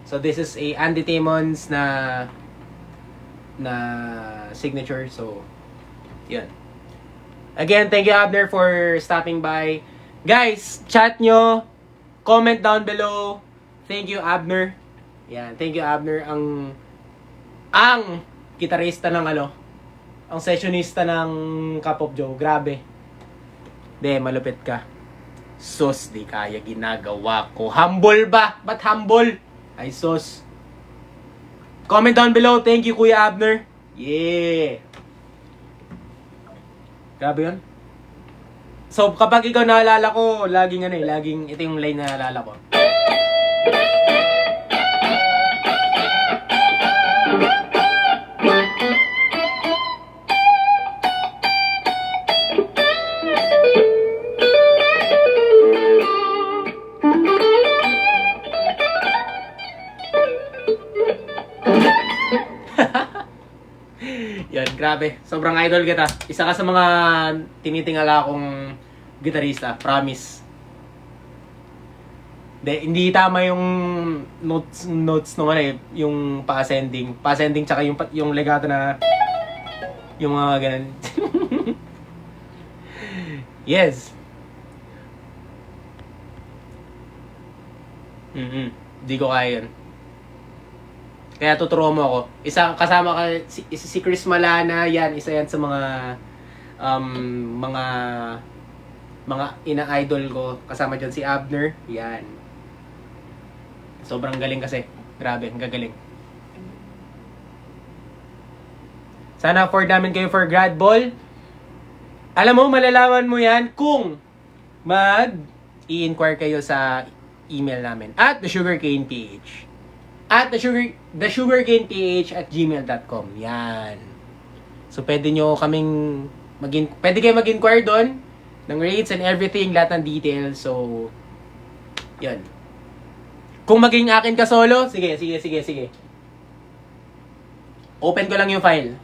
So, this is a Andy Timmons na signature. So, yun. Again, thank you Abner for stopping by. Guys, chat nyo. Comment down below. Thank you Abner. Yan, thank you Abner. Ang gitarista ng ang sessionista ng Cup of Joe. Grabe. Malupit ka. Sus, di kaya ginagawa ko. Humble ba? Ba't humble? Ay, sus. Comment down below. Thank you, Kuya Abner. Yeah. Grabe yun. So, kapag ikaw naalala ko, laging ito yung line na naalala ko. Yan, grabe. Sobrang idol kita. Isa ka sa mga tinitingala akong gitarista. Promise. Hindi tama yung notes nung yung pa-ascending. Pa-ascending tsaka yung legato na yung mga ganun. Yes. Hindi ko kaya yun. Kaya tuturo mo ako. Isa kasama ka si Chris Malana, yan, isa yan sa mga ina-idol ko. Kasama diyan si Abner, yan. Sobrang galing kasi. Grabe, ang gagaling. Sana afford namin kayo for grad ball. Alam mo, malalaman mo yan kung i-inquire kayo sa email namin at thesugarcaneph at thesugarcaneph@gmail.com. Yan. So, pwede kayo mag-inquire doon ng rates and everything, lahat ng details. So, yan. Kung maging akin ka solo, sige. Open ko lang yung file.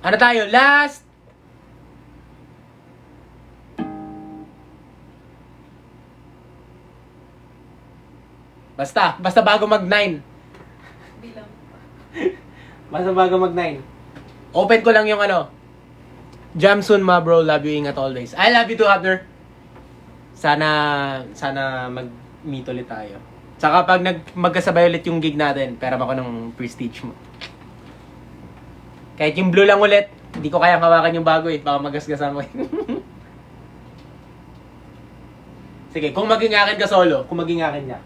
Ano tayo? Last Basta bago mag-9. Bilang. Basta bago mag-9. Open ko lang yung Jam soon, ma bro. Love you, ingat always. I love you too, Abner. Sana mag-meet ulit tayo. Tsaka pag magkasabay ulit yung gig natin, pera ako ng prestige mo. Kahit yung blue lang ulit, hindi ko kayang hawakan yung bago baka magasgasan ko Sige, kung maging akin ka solo, kung maging akin niya.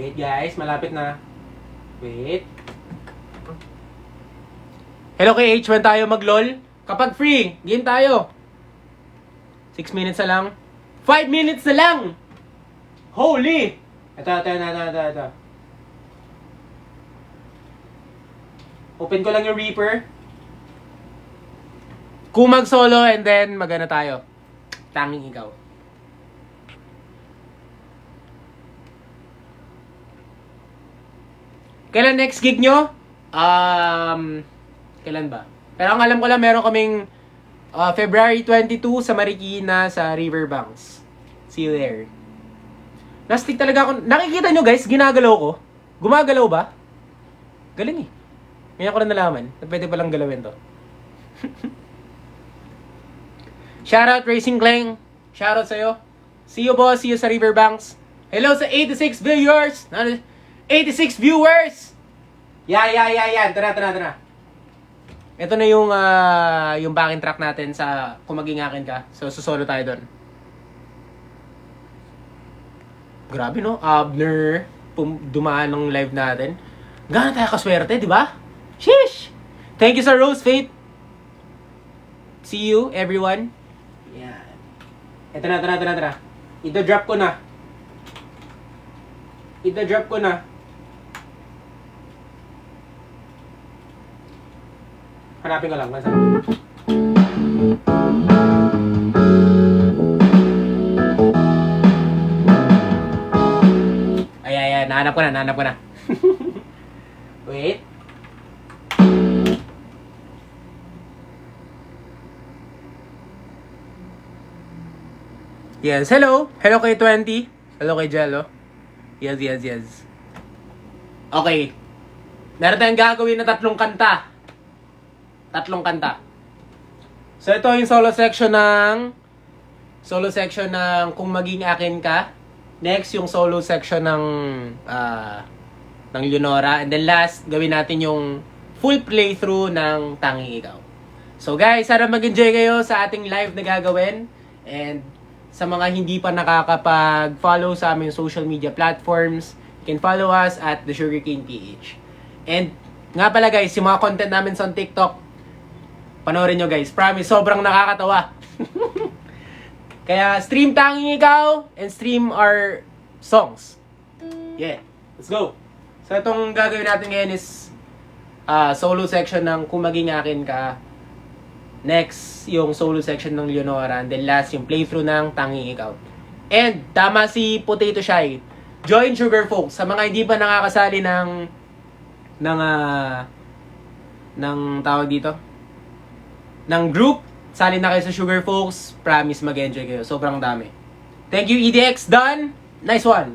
Wait guys, malapit na. Wait. Hello kay H1 tayo mag-lol. Kapag free, game tayo. 6 minutes na lang. 5 minutes na lang! Holy! Ito. Open ko lang yung Reaper. Kung mag-solo and then magana tayo. Tanging ikaw. Kailan next gig nyo? Kailan ba? Pero ang alam ko lang, meron kaming February 22 sa Marikina sa Riverbanks. See you there. Nastig talaga ako. Nakikita nyo guys, ginagalaw ko. Gumagalaw ba? Galing eh. Ngayon ko na nalaman na pwede palang galawin to. Shoutout Racing Clang. Shoutout sa'yo. See you boss. See you sa Riverbanks. Hello sa 86 viewers. 86 viewers! Yan. Tara. Ito na yung backing track natin sa Kung Maging Akin Ka. So, susolo tayo doon. Grabe no? Abner. Dumaan ng live natin. Gano'n tayo kaswerte, di ba? Sheesh! Thank you sa Rose Faith. See you, everyone. Yan. Ito na. Ito-drop ko na. Hanapin ko lang. Ay, nahanap ko na. Wait. Yes, hello. Hello kay 20. Hello kay Jello. Yes. Okay. Meron tayong gagawin na tatlong kanta. So ito yung solo section ng Kung Maging Akin Ka. Next yung solo section ng Leonora, and then last gawin natin yung full playthrough ng Tanging Ikaw. So guys, sana mag-enjoy kayo sa ating live na gagawin, and sa mga hindi pa nakakapag-follow sa aming social media platforms, you can follow us at The Sugarcane PH. And nga pala guys, yung mga content namin sa TikTok, panoorin nyo guys. Promise, sobrang nakakatawa. Kaya stream Tanging Ikaw and stream our songs. Yeah, let's go. So itong gagawin natin ngayon is solo section ng Kung Maging Akin Ka. Next, yung solo section ng Leonora. And then last, yung playthrough ng Tanging Ikaw. And tama si Potato Shy. Join Sugar Folks. Sa mga hindi pa nakakasali ng tawag dito, ng group, sali na kayo sa Sugar Folks. Promise mag-enjoy kayo. Sobrang dami. Thank you, EDX. Done. Nice one.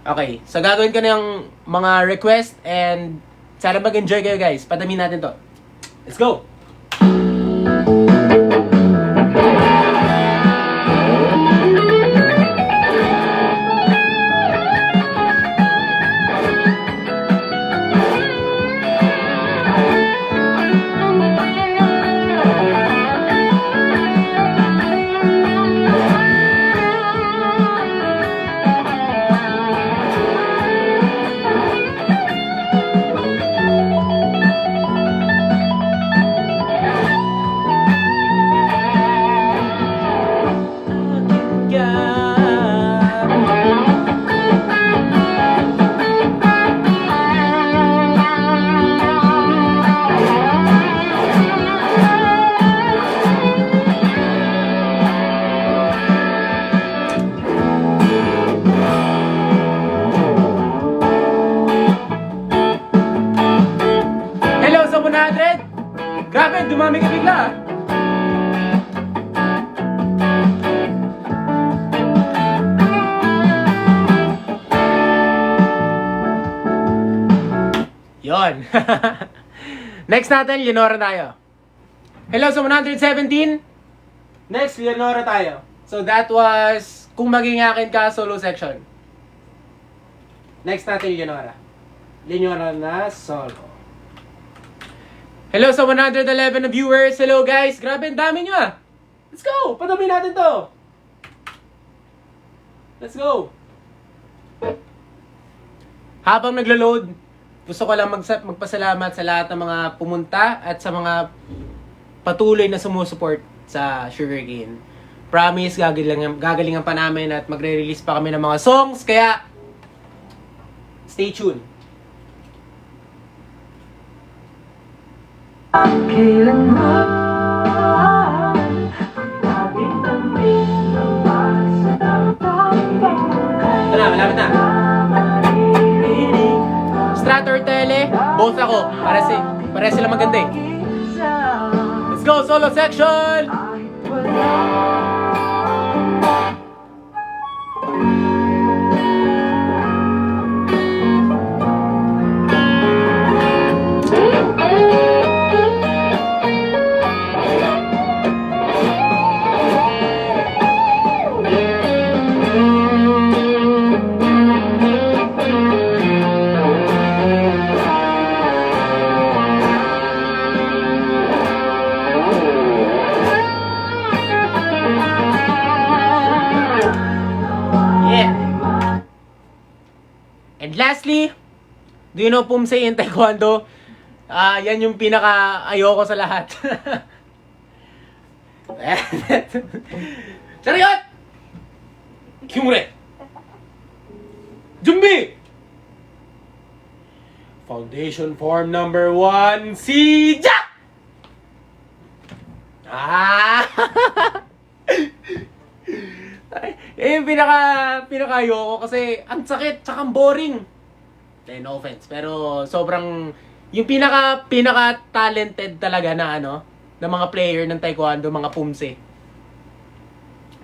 Okay. So gagawin ko na yung mga request and sana mag-enjoy kayo guys. Padamin natin to. Let's go. Grabe, dumami ka bigla. Yon. Next natin, Leonora tayo. Hello sa 117. Next, Leonora tayo. So that was Kung Maging Akin Ka solo section. Next natin, Leonora. Leonora na solo. Hello sa 111 na viewers. Hello guys. Grabe, ang dami nyo ah. Let's go. Padami natin to. Let's go. habang naglo-load, gusto ko lang magpasalamat sa lahat ng mga pumunta at sa mga patuloy na sumusuport sa Sugarcane. Promise, gagalingan pa namin at magre-release pa kami ng mga songs, kaya stay tuned. Ito na, malapit na. Strat or Tele, both ako. Para sila maganda eh. Let's go, solo section! And lastly, do you know Pumse in Taekwondo? Yan yung pinaka-ayoko sa lahat. Chariot! Kyumure! Jumbi! Foundation form number 1, Sijak! Yung pinaka-ayoko kasi ang sakit, tsaka ang boring. No offense, pero sobrang yung pinaka-talented talaga na na mga player ng Taekwondo, mga Pumse.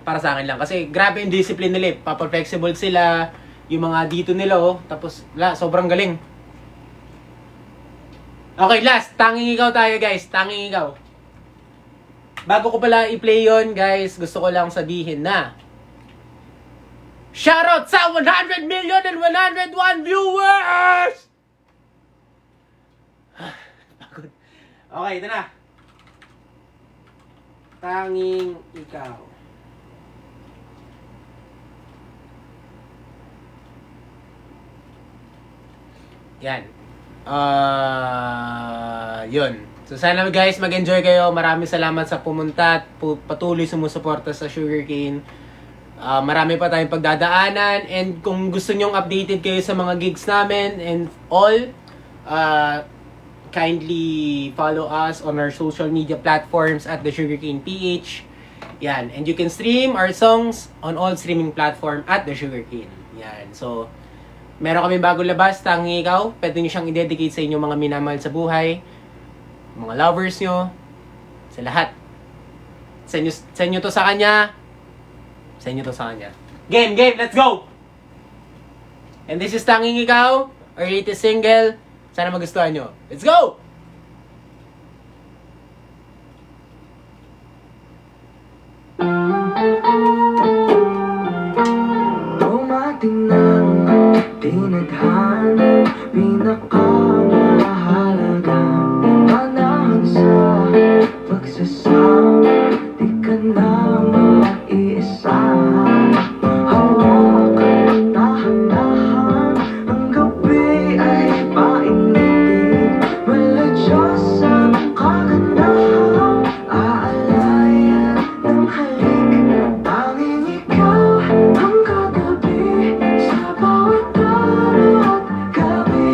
Para sa akin lang kasi grabe yung discipline nila, papa-flexible sila, yung mga dito nila tapos sobrang galing. Okay, last, tanging ikaw tayo guys, tanging ikaw. Bago ko pala i-play yon guys, gusto ko lang sabihin na shoutout sa 100 million and 101 viewers! Pagod. Okay, ito na. Tanging ikaw. Yan. Yun. So sana guys mag-enjoy kayo. Maraming salamat sa pumunta at patuloy sumusuporta sa Sugarcane. Marami pa tayong pagdadaanan, and kung gusto nyong updated kayo sa mga gigs namin and all, kindly follow us on our social media platforms at the Sugarcane PH. Yan, and you can stream our songs on all streaming platform at the Sugarcane. Yan, so meron kami bagong labas, Tanging Ikaw. Pwede nyo siyang i-dedicate sa inyong mga minamahal sa buhay, mga lovers nyo, sa lahat. Sa inyo to sa kanya. Sa inyo to sa kanya. Game, let's go! And this is Tanging Ikaw, our latest single. Sana magustuhan nyo. Let's go! Dumating ng tinadhana, pinakamahalaga, panahon sa pagsasama, di ka na mag-iisa. Hawakan, dahan-dahan, ang gabi ay painitin, maladyos ang kagandahan, aalayan ng halik, tanging ikaw ang kagabi, sa bawat araw at gabi,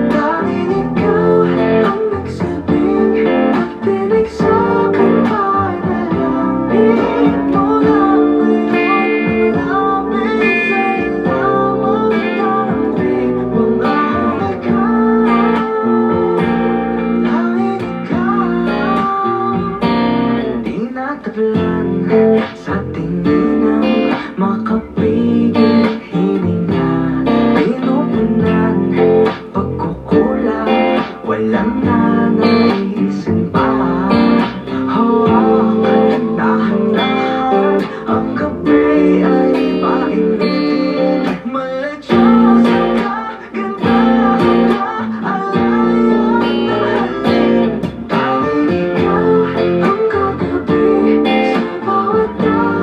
tanging ikaw ang nagsabing nagtinig sa kapay na langit mo lang ngayon, malapit sa'yo lamang parang di mga halaga, tanging ikaw di natablan sa tingin ng makapigil hininga, pinupunan pagkukulang, walang nanaisin pa. Hawakan, dahan-dahan, ang gabi ay painitin, maladyos ang kagandahan, aalayan na halik, tanging ikaw ang kagabi, sa bawat araw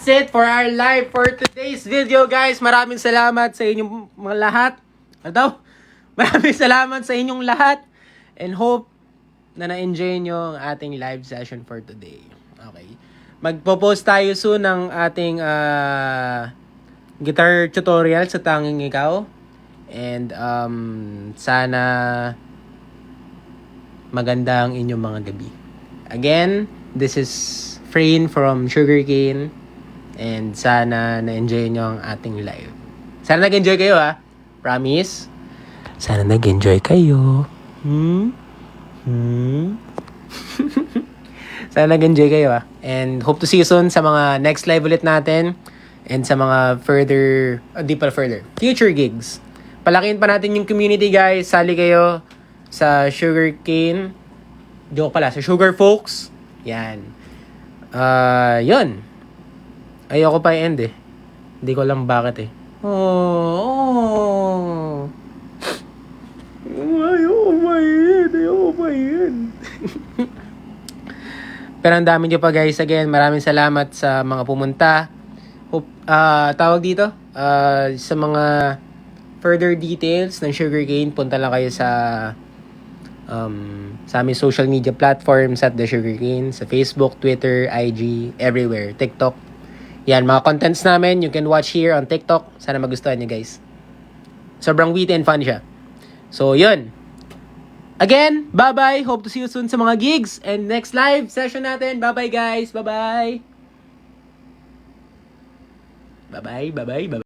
that's it for our live for today's video, guys. Maraming salamat sa inyong mga lahat. Ano daw? Maraming salamat sa inyong lahat. And hope na na-enjoy nyo ang ating live session for today. Okay. Magpo-post tayo soon ng ating guitar tutorial sa Tanging Ikaw. And sana maganda ang inyong mga gabi. Again, this is Frain from Sugarcane. And sana na-enjoy nyo ang ating live. Sana nag-enjoy kayo, ha? Promise? Sana nag-enjoy kayo. Sana nag-enjoy kayo, ha? And hope to see you soon sa mga next live ulit natin. And sa mga future gigs. Palakihin pa natin yung community, guys. Sali kayo sa Sugarcane. Joke pala, sa Sugar Folks. Yan. Yun. Ayoko pa i-end eh. Hindi ko alam bakit eh. Ayoko pa i-end. Pero ang dami nyo pa, guys. Again, maraming salamat sa mga pumunta. Tawag dito. Sa mga further details ng Sugarcane, punta lang kayo sa aming social media platforms at The Sugarcane, sa Facebook, Twitter, IG, everywhere, TikTok. Yan, mga contents namin, you can watch here on TikTok. Sana magustuhan nyo, guys. Sobrang witty and fun siya. So, yun. Again, bye-bye. Hope to see you soon sa mga gigs and next live session natin. Bye-bye, guys. Bye-bye. Bye-bye, bye-bye, bye-bye.